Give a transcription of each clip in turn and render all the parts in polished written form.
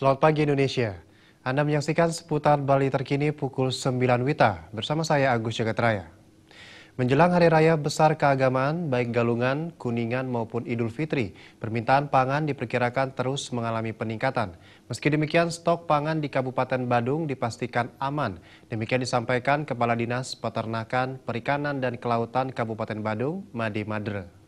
Selamat pagi Indonesia. Anda menyaksikan seputar Bali terkini pukul 9 WITA bersama saya Agus Jagatraya. Menjelang Hari Raya Besar Keagamaan, baik Galungan, Kuningan maupun Idul Fitri, permintaan pangan diperkirakan terus mengalami peningkatan. Meski demikian, stok pangan di Kabupaten Badung dipastikan aman. Demikian disampaikan Kepala Dinas Peternakan, Perikanan dan Kelautan Kabupaten Badung, Made Madre.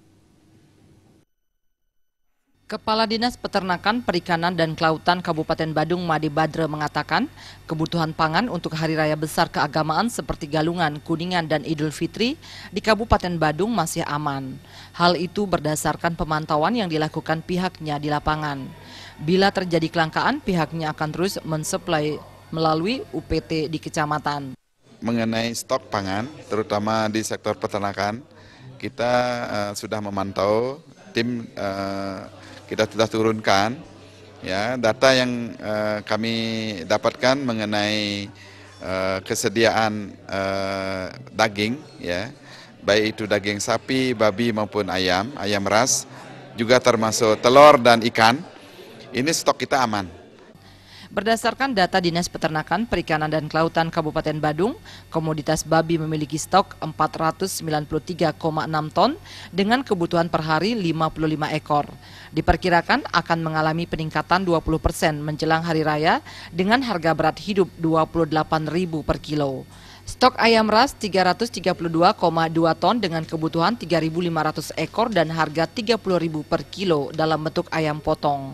Kepala Dinas Peternakan, Perikanan dan Kelautan Kabupaten Badung Made Madre mengatakan kebutuhan pangan untuk Hari Raya Besar Keagamaan seperti Galungan, Kuningan dan Idul Fitri di Kabupaten Badung masih aman. Hal itu berdasarkan pemantauan yang dilakukan pihaknya di lapangan. Bila terjadi kelangkaan, pihaknya akan terus mensuplai melalui UPT di kecamatan. Mengenai stok pangan, terutama di sektor peternakan, kita sudah memantau, tim kita sudah turunkan ya data yang kami dapatkan mengenai kesediaan daging ya, baik itu daging sapi, babi maupun ayam ras, juga termasuk telur dan ikan. Ini stok kita aman. Berdasarkan data Dinas Peternakan, Perikanan dan Kelautan Kabupaten Badung, komoditas babi memiliki stok 493,6 ton dengan kebutuhan per hari 55 ekor. Diperkirakan akan mengalami peningkatan 20% menjelang Hari Raya dengan harga berat hidup Rp28.000 per kilo. Stok ayam ras 332,2 ton dengan kebutuhan 3.500 ekor dan harga Rp30.000 per kilo dalam bentuk ayam potong.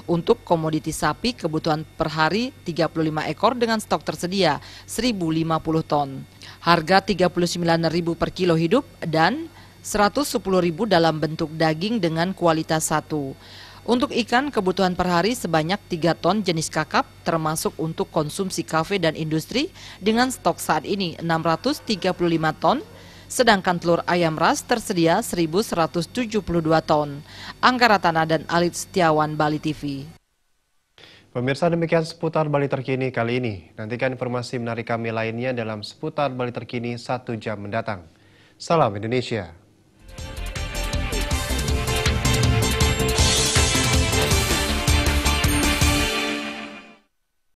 Untuk komoditi sapi, kebutuhan per hari 35 ekor dengan stok tersedia 1.050 ton. Harga Rp39.000 per kilo hidup dan Rp110.000 dalam bentuk daging dengan kualitas 1. Untuk ikan, kebutuhan per hari sebanyak 3 ton jenis kakap, termasuk untuk konsumsi kafe dan industri dengan stok saat ini 635 ton, sedangkan telur ayam ras tersedia 1.172 ton. Angga Ratana dan Alit Setiawan, Bali TV. Pemirsa, demikian seputar Bali terkini kali ini. Nantikan informasi menarik kami lainnya dalam seputar Bali terkini 1 jam mendatang. Salam Indonesia.